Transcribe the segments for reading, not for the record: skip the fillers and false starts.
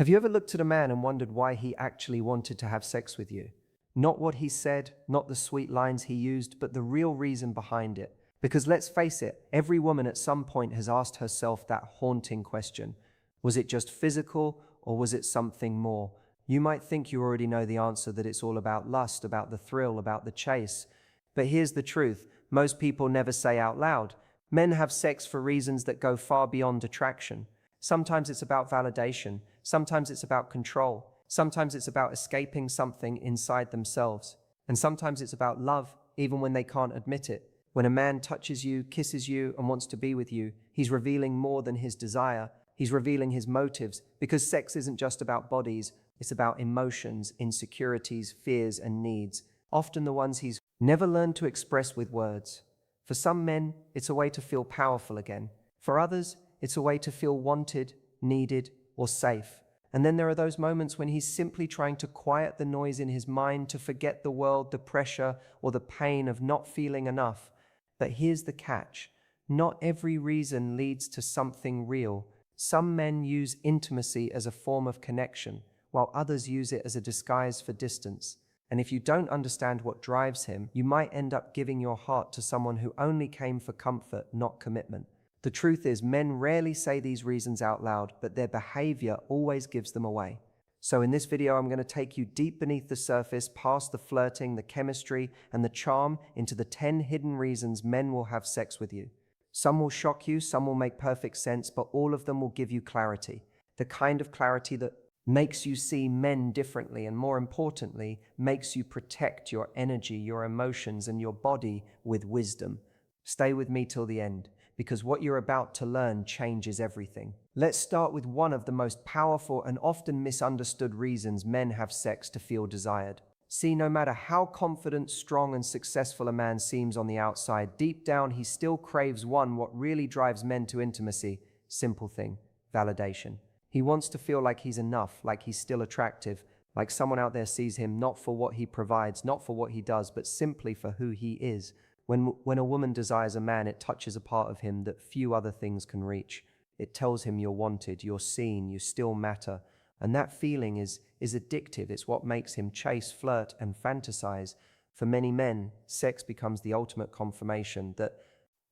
Have you ever looked at a man and wondered why he actually wanted to have sex with you? Not what he said, not the sweet lines he used, but the real reason behind it. Because let's face it, every woman at some point has asked herself that haunting question. Was it just physical, or was it something more? You might think you already know the answer, that it's all about lust, about the thrill, about the chase. But here's the truth. Most people never say out loud. Men have sex for reasons that go far beyond attraction. Sometimes it's about validation. Sometimes it's about control. Sometimes it's about escaping something inside themselves. And sometimes it's about love, even when they can't admit it. When a man touches you, kisses you, and wants to be with you, he's revealing more than his desire. He's revealing his motives, because sex isn't just about bodies. It's about emotions, insecurities, fears, and needs, often the ones he's never learned to express with words. For some men, it's a way to feel powerful again. For others, it's a way to feel wanted, needed, or safe. And then there are those moments when he's simply trying to quiet the noise in his mind, to forget the world, the pressure, or the pain of not feeling enough. But here's the catch. Not every reason leads to something real. Some men use intimacy as a form of connection, while others use it as a disguise for distance. And if you don't understand what drives him, you might end up giving your heart to someone who only came for comfort, not commitment. The truth is, men rarely say these reasons out loud, but their behavior always gives them away. So in this video, I'm going to take you deep beneath the surface, past the flirting, the chemistry, and the charm, into the 10 hidden reasons men will have sex with you. Some will shock you, some will make perfect sense, but all of them will give you clarity. The kind of clarity that makes you see men differently, and more importantly, makes you protect your energy, your emotions, and your body with wisdom. Stay with me till the end, because what you're about to learn changes everything. Let's start with one of the most powerful and often misunderstood reasons men have sex: to feel desired. See, no matter how confident, strong, and successful a man seems on the outside, deep down he still craves what really drives men to intimacy. Simple thing: validation. He wants to feel like he's enough, like he's still attractive, like someone out there sees him not for what he provides, not for what he does, but simply for who he is. When a woman desires a man, it touches a part of him that few other things can reach. It tells him you're wanted, you're seen, you still matter. And that feeling is addictive. It's what makes him chase, flirt, and fantasize. For many men, sex becomes the ultimate confirmation that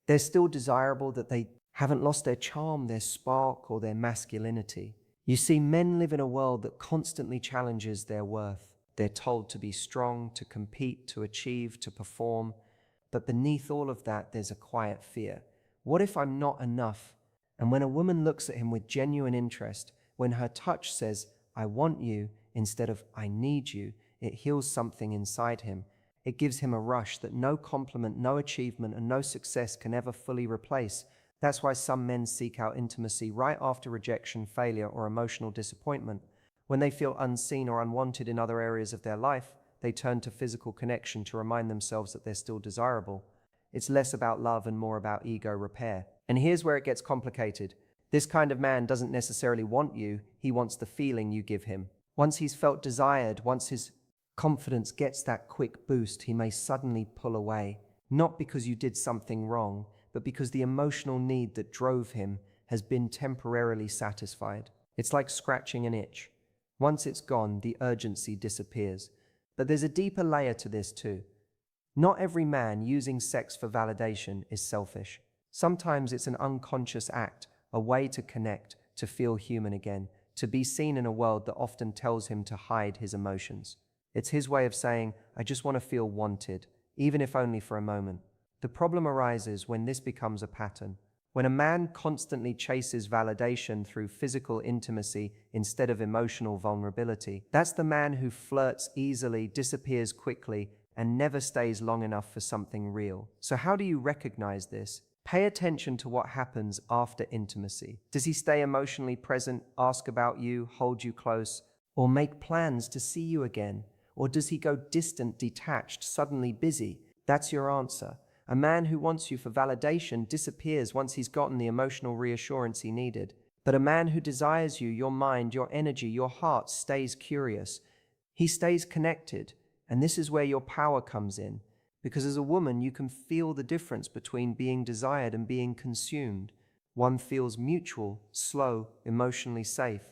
they're still desirable, that they haven't lost their charm, their spark, or their masculinity. You see, men live in a world that constantly challenges their worth. They're told to be strong, to compete, to achieve, to perform. But beneath all of that, there's a quiet fear. What if I'm not enough? And when a woman looks at him with genuine interest, when her touch says, "I want you," instead of "I need you," it heals something inside him. It gives him a rush that no compliment, no achievement, and no success can ever fully replace. That's why some men seek out intimacy right after rejection, failure, or emotional disappointment. When they feel unseen or unwanted in other areas of their life, they turn to physical connection to remind themselves that they're still desirable. It's less about love and more about ego repair. And here's where it gets complicated. This kind of man doesn't necessarily want you, he wants the feeling you give him. Once he's felt desired, once his confidence gets that quick boost, he may suddenly pull away. Not because you did something wrong, but because the emotional need that drove him has been temporarily satisfied. It's like scratching an itch. Once it's gone, the urgency disappears. But there's a deeper layer to this too. Not every man using sex for validation is selfish. Sometimes it's an unconscious act, a way to connect, to feel human again, to be seen in a world that often tells him to hide his emotions. It's his way of saying, "I just want to feel wanted," even if only for a moment. The problem arises when this becomes a pattern. When a man constantly chases validation through physical intimacy instead of emotional vulnerability, that's the man who flirts easily, disappears quickly, and never stays long enough for something real. So how do you recognize this? Pay attention to what happens after intimacy. Does he stay emotionally present, ask about you, hold you close, or make plans to see you again? Or does he go distant, detached, suddenly busy? That's your answer. A man who wants you for validation disappears once he's gotten the emotional reassurance he needed. But a man who desires you, your mind, your energy, your heart, stays curious. He stays connected. And this is where your power comes in. Because as a woman, you can feel the difference between being desired and being consumed. One feels mutual, slow, emotionally safe.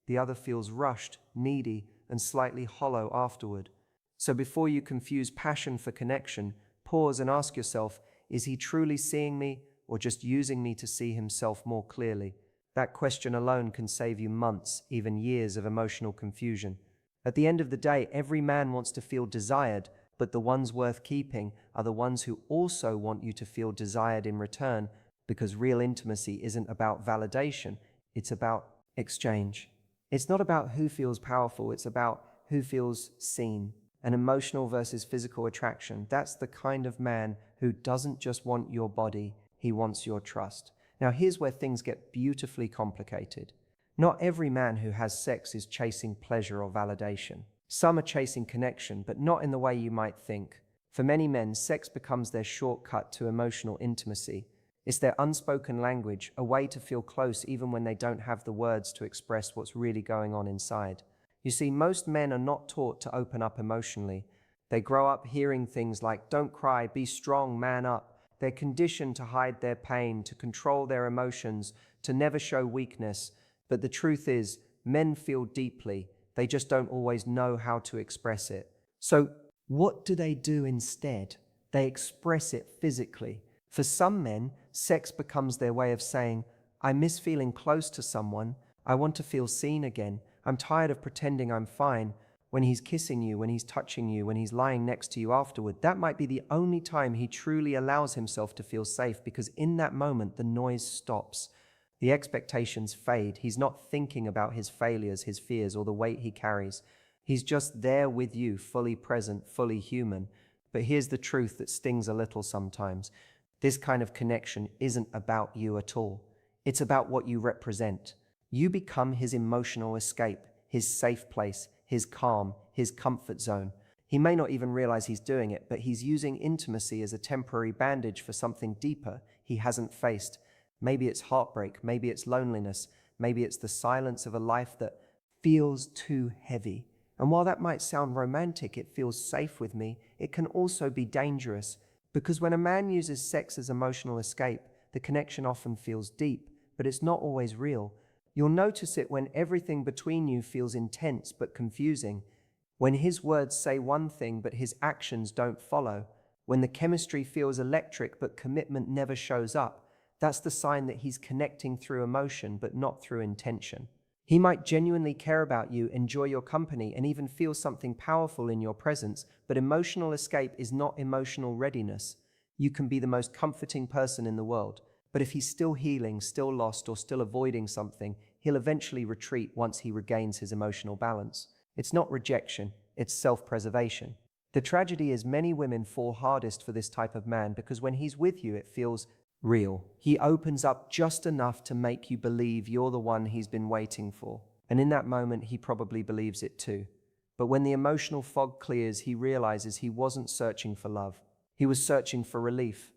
the other feels rushed, needy, and slightly hollow afterward. So before you confuse passion for connection, pause and ask yourself, is he truly seeing me or just using me to see himself more clearly? That question alone can save you months, even years of emotional confusion. At the end of the day, every man wants to feel desired, but the ones worth keeping are the ones who also want you to feel desired in return, because real intimacy isn't about validation, it's about exchange. It's not about who feels powerful, it's about who feels seen. An emotional versus physical attraction, that's the kind of man who doesn't just want your body, he wants your trust. Now here's where things get beautifully complicated. Not every man who has sex is chasing pleasure or validation. Some are chasing connection, but not in the way you might think. For many men, sex becomes their shortcut to emotional intimacy. It's their unspoken language, a way to feel close even when they don't have the words to express what's really going on inside. You see, most men are not taught to open up emotionally. They grow up hearing things like, don't cry, be strong, man up. They're conditioned to hide their pain, to control their emotions, to never show weakness. But the truth is, men feel deeply. They just don't always know how to express it. So what do they do instead? They express it physically. For some men, sex becomes their way of saying, I miss feeling close to someone. I want to feel seen again. I'm tired of pretending I'm fine. When he's kissing you, when he's touching you, when he's lying next to you afterward, that might be the only time he truly allows himself to feel safe, because in that moment, the noise stops. The expectations fade. He's not thinking about his failures, his fears, or the weight he carries. He's just there with you, fully present, fully human. But here's the truth that stings a little sometimes. This kind of connection isn't about you at all. It's about what you represent. You become his emotional escape, his safe place, his calm, his comfort zone. He may not even realize he's doing it, but he's using intimacy as a temporary bandage for something deeper he hasn't faced. Maybe it's heartbreak, maybe it's loneliness, maybe it's the silence of a life that feels too heavy. And while that might sound romantic, it feels safe with me, it can also be dangerous. Because when a man uses sex as emotional escape, the connection often feels deep, but it's not always real. You'll notice it when everything between you feels intense but confusing, when his words say one thing but his actions don't follow, when the chemistry feels electric but commitment never shows up. That's the sign that he's connecting through emotion but not through intention. He might genuinely care about you, enjoy your company, and even feel something powerful in your presence, but emotional escape is not emotional readiness. You can be the most comforting person in the world, but if he's still healing, still lost, or still avoiding something, he'll eventually retreat once he regains his emotional balance. It's not rejection, it's self-preservation. The tragedy is many women fall hardest for this type of man because when he's with you, it feels real. He opens up just enough to make you believe you're the one he's been waiting for. And in that moment, he probably believes it too. But when the emotional fog clears, he realizes he wasn't searching for love. He was searching for relief.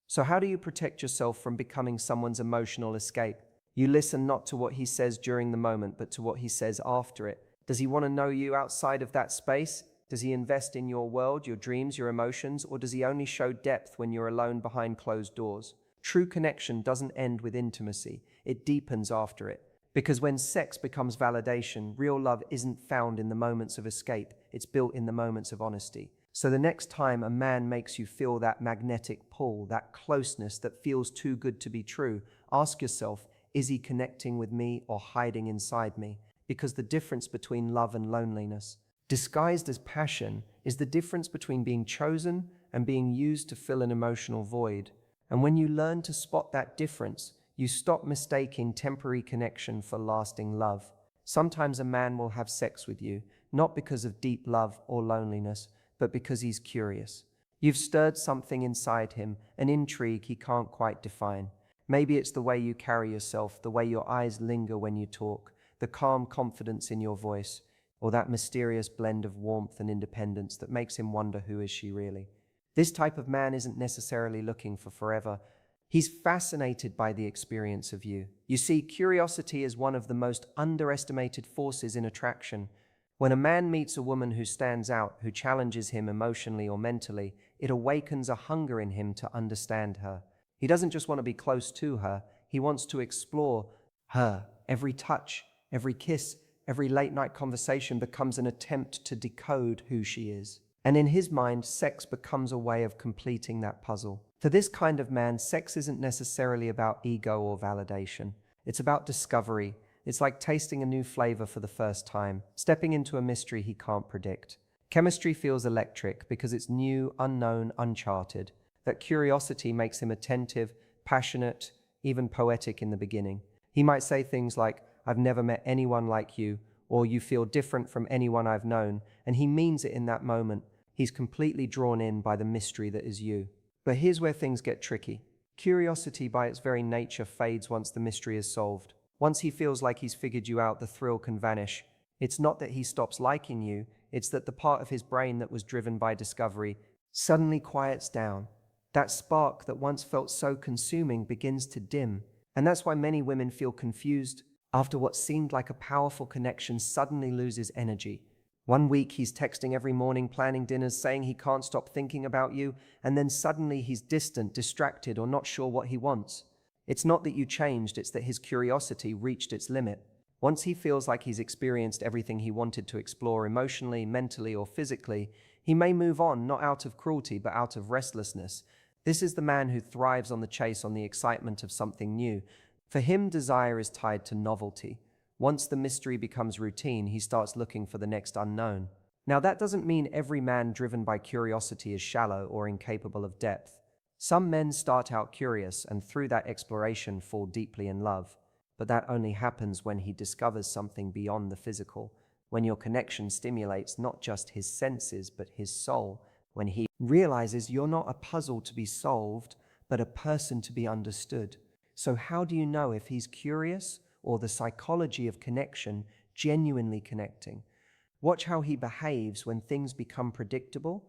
So how do you protect yourself from becoming someone's emotional escape? You listen not to what he says during the moment, but to what he says after it. Does he want to know you outside of that space? Does he invest in your world, your dreams, your emotions, or does he only show depth when you're alone behind closed doors? True connection doesn't end with intimacy, it deepens after it. Because when sex becomes validation, real love isn't found in the moments of escape, it's built in the moments of honesty. So the next time a man makes you feel that magnetic pull, that closeness that feels too good to be true, ask yourself, is he connecting with me or hiding inside me? Because the difference between love and loneliness, disguised as passion, is the difference between being chosen and being used to fill an emotional void. And when you learn to spot that difference, you stop mistaking temporary connection for lasting love. Sometimes a man will have sex with you, not because of deep love or loneliness, but because he's curious. You've stirred something inside him, an intrigue he can't quite define. Maybe it's the way you carry yourself, the way your eyes linger when you talk, the calm confidence in your voice, or that mysterious blend of warmth and independence that makes him wonder, who is she really? This type of man isn't necessarily looking for forever. He's fascinated by the experience of you. You see, curiosity is one of the most underestimated forces in attraction. When a man meets a woman who stands out, who challenges him emotionally or mentally, it awakens a hunger in him to understand her. He doesn't just want to be close to her, he wants to explore her, every touch, every kiss, Every late night conversation becomes an attempt to decode who she is. And in his mind, sex becomes a way of completing that puzzle. For this kind of man, sex isn't necessarily about ego or validation. It's about discovery. It's like tasting a new flavor for the first time, stepping into a mystery he can't predict. Chemistry feels electric because it's new, unknown, uncharted. That curiosity makes him attentive, passionate, even poetic in the beginning. He might say things like, "I've never met anyone like you," or "You feel different from anyone I've known," and he means it in that moment. He's completely drawn in by the mystery that is you. But here's where things get tricky. Curiosity by its very nature fades once the mystery is solved. Once he feels like he's figured you out, the thrill can vanish. It's not that he stops liking you, it's that the part of his brain that was driven by discovery suddenly quiets down. That spark that once felt so consuming begins to dim. And that's why many women feel confused after what seemed like a powerful connection suddenly loses energy. One week he's texting every morning, planning dinners, saying he can't stop thinking about you, and then suddenly he's distant, distracted, or not sure what he wants. It's not that you changed, it's that his curiosity reached its limit. Once he feels like he's experienced everything he wanted to explore emotionally, mentally, or physically, he may move on, not out of cruelty, but out of restlessness. This is the man who thrives on the chase, on the excitement of something new. For him, desire is tied to novelty. Once the mystery becomes routine, he starts looking for the next unknown. Now, that doesn't mean every man driven by curiosity is shallow or incapable of depth. Some men start out curious and through that exploration fall deeply in love. But that only happens when he discovers something beyond the physical, when your connection stimulates not just his senses but his soul, when he realizes you're not a puzzle to be solved, but a person to be understood. So how do you know if he's curious or the psychology of connection genuinely connecting? Watch how he behaves when things become predictable.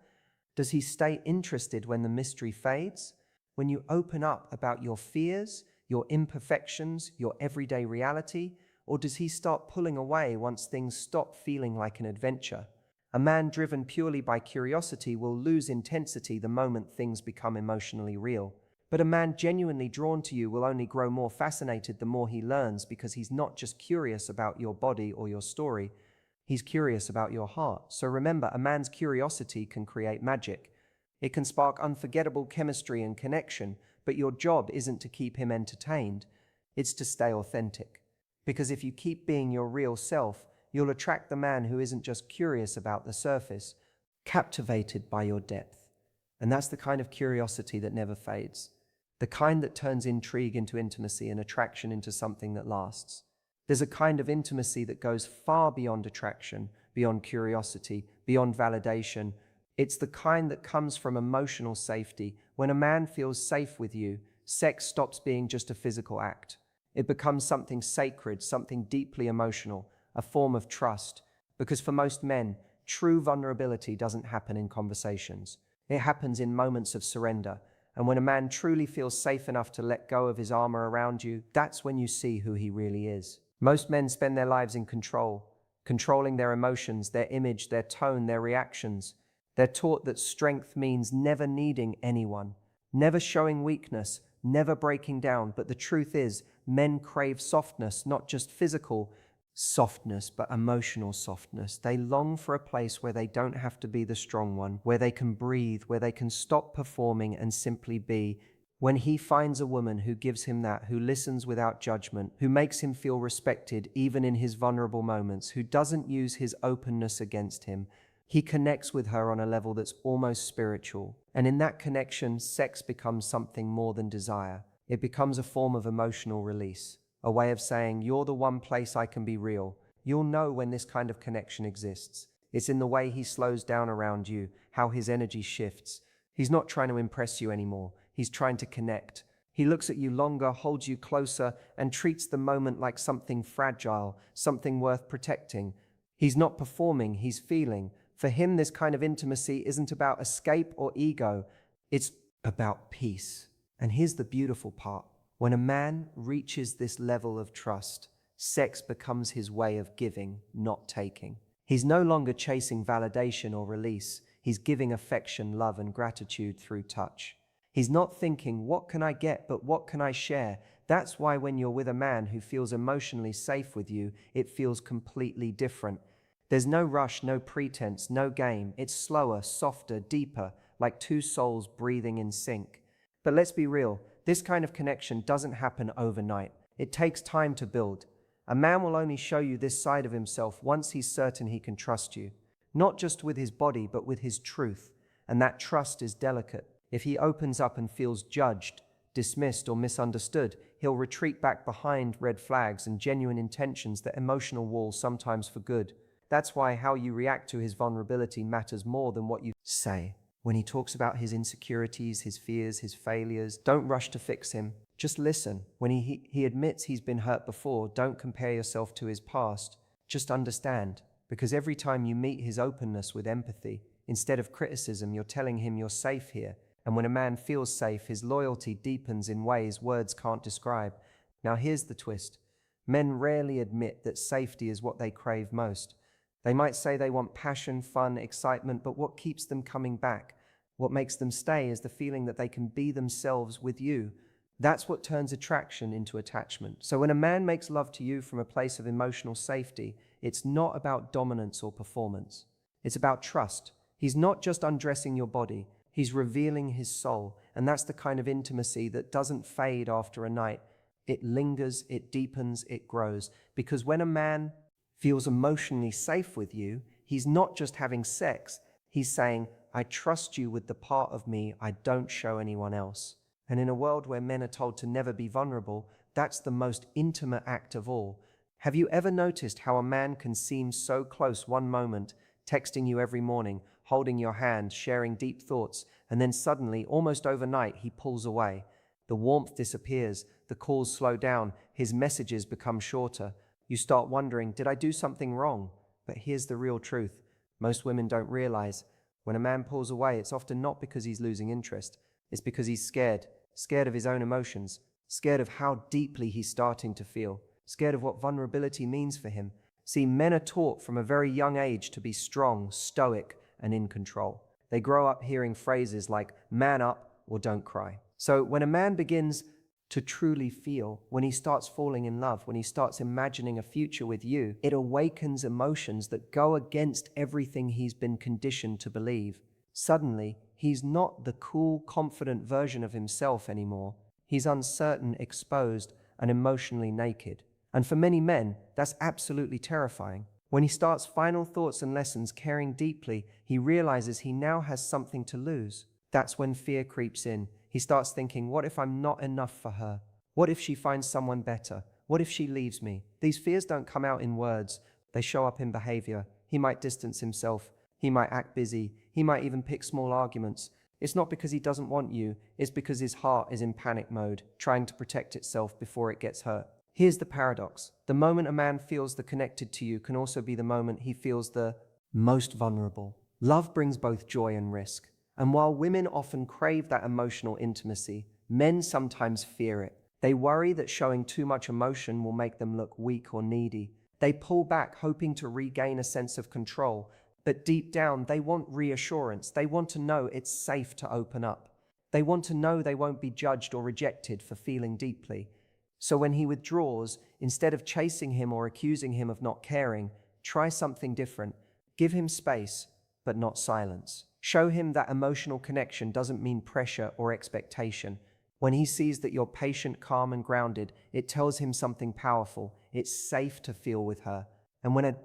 Does he stay interested when the mystery fades? When you open up about your fears, your imperfections, your everyday reality? Or does he start pulling away once things stop feeling like an adventure? A man driven purely by curiosity will lose intensity the moment things become emotionally real. But a man genuinely drawn to you will only grow more fascinated the more he learns, because he's not just curious about your body or your story, he's curious about your heart. So remember, a man's curiosity can create magic. It can spark unforgettable chemistry and connection, but your job isn't to keep him entertained, it's to stay authentic. Because if you keep being your real self, you'll attract the man who isn't just curious about the surface, captivated by your depth. And that's the kind of curiosity that never fades. The kind that turns intrigue into intimacy and attraction into something that lasts. There's a kind of intimacy that goes far beyond attraction, beyond curiosity, beyond validation. It's the kind that comes from emotional safety. When a man feels safe with you, sex stops being just a physical act. It becomes something sacred, something deeply emotional, a form of trust. Because for most men, true vulnerability doesn't happen in conversations. It happens in moments of surrender. And when a man truly feels safe enough to let go of his armor around you, that's when you see who he really is. Most men spend their lives in control, controlling their emotions, their image, their tone, their reactions. They're taught that strength means never needing anyone, never showing weakness, never breaking down. But the truth is, men crave softness, not just physical softness, but emotional softness. They long for a place where they don't have to be the strong one, where they can breathe, where they can stop performing and simply be. When he finds a woman who gives him that, who listens without judgment, who makes him feel respected even in his vulnerable moments, who doesn't use his openness against him, he connects with her on a level that's almost spiritual. And in that connection, sex becomes something more than desire. It becomes a form of emotional release, a way of saying, you're the one place I can be real. You'll know when this kind of connection exists. It's in the way he slows down around you, how his energy shifts. He's not trying to impress you anymore. He's trying to connect. He looks at you longer, holds you closer, and treats the moment like something fragile, something worth protecting. He's not performing, he's feeling. For him, this kind of intimacy isn't about escape or ego. It's about peace. And here's the beautiful part. When a man reaches this level of trust, sex becomes his way of giving, not taking. He's no longer chasing validation or release. He's giving affection, love, and gratitude through touch. He's not thinking, what can I get, but what can I share? That's why when you're with a man who feels emotionally safe with you, it feels completely different. There's no rush, no pretense, no game. It's slower, softer, deeper, like two souls breathing in sync. But let's be real, this kind of connection doesn't happen overnight. It takes time to build. A man will only show you this side of himself once he's certain he can trust you. Not just with his body, but with his truth. And that trust is delicate. If he opens up and feels judged, dismissed, or misunderstood, he'll retreat back behind red flags and genuine intentions, that emotional walls, sometimes for good. That's why how you react to his vulnerability matters more than what you say. When he talks about his insecurities, his fears, his failures, don't rush to fix him. Just listen. When he admits he's been hurt before, don't compare yourself to his past. Just understand. Because every time you meet his openness with empathy, instead of criticism, you're telling him you're safe here. And when a man feels safe, his loyalty deepens in ways words can't describe. Now here's the twist. Men rarely admit that safety is what they crave most. They might say they want passion, fun, excitement, but what keeps them coming back, what makes them stay, is the feeling that they can be themselves with you. That's what turns attraction into attachment. So when a man makes love to you from a place of emotional safety, it's not about dominance or performance. It's about trust. He's not just undressing your body, he's revealing his soul. And that's the kind of intimacy that doesn't fade after a night. It lingers, it deepens, it grows. Because when a man feels emotionally safe with you, he's not just having sex, he's saying, I trust you with the part of me I don't show anyone else. And in a world where men are told to never be vulnerable, that's the most intimate act of all. Have you ever noticed how a man can seem so close one moment, texting you every morning, holding your hand, sharing deep thoughts, and then suddenly, almost overnight, he pulls away? The warmth disappears, the calls slow down, his messages become shorter. You start wondering, did I do something wrong? But here's the real truth. Most women don't realize. When a man pulls away, it's often not because he's losing interest. It's because he's scared of his own emotions, scared of how deeply he's starting to feel, scared of what vulnerability means for him. See, men are taught from a very young age to be strong, stoic, and in control. They grow up hearing phrases like, man up or don't cry. So when a man begins to truly feel, when he starts falling in love, when he starts imagining a future with you, it awakens emotions that go against everything he's been conditioned to believe. Suddenly, he's not the cool, confident version of himself anymore. He's uncertain, exposed, and emotionally naked. And for many men, that's absolutely terrifying. When he starts final thoughts and lessons, caring deeply, he realizes he now has something to lose. That's when fear creeps in. He starts thinking, what if I'm not enough for her? What if she finds someone better? What if she leaves me? These fears don't come out in words. They show up in behavior. He might distance himself. He might act busy. He might even pick small arguments. It's not because he doesn't want you. It's because his heart is in panic mode, trying to protect itself before it gets hurt. Here's the paradox. The moment a man feels the connected to you can also be the moment he feels the most vulnerable. Love brings both joy and risk. And while women often crave that emotional intimacy, men sometimes fear it. They worry that showing too much emotion will make them look weak or needy. They pull back, hoping to regain a sense of control. But deep down, they want reassurance. They want to know it's safe to open up. They want to know they won't be judged or rejected for feeling deeply. So when he withdraws, instead of chasing him or accusing him of not caring, try something different. Give him space, but not silence. Show him that emotional connection doesn't mean pressure or expectation. When he sees that you're patient, calm, and grounded, it tells him something powerful. It's safe to feel with her. And when a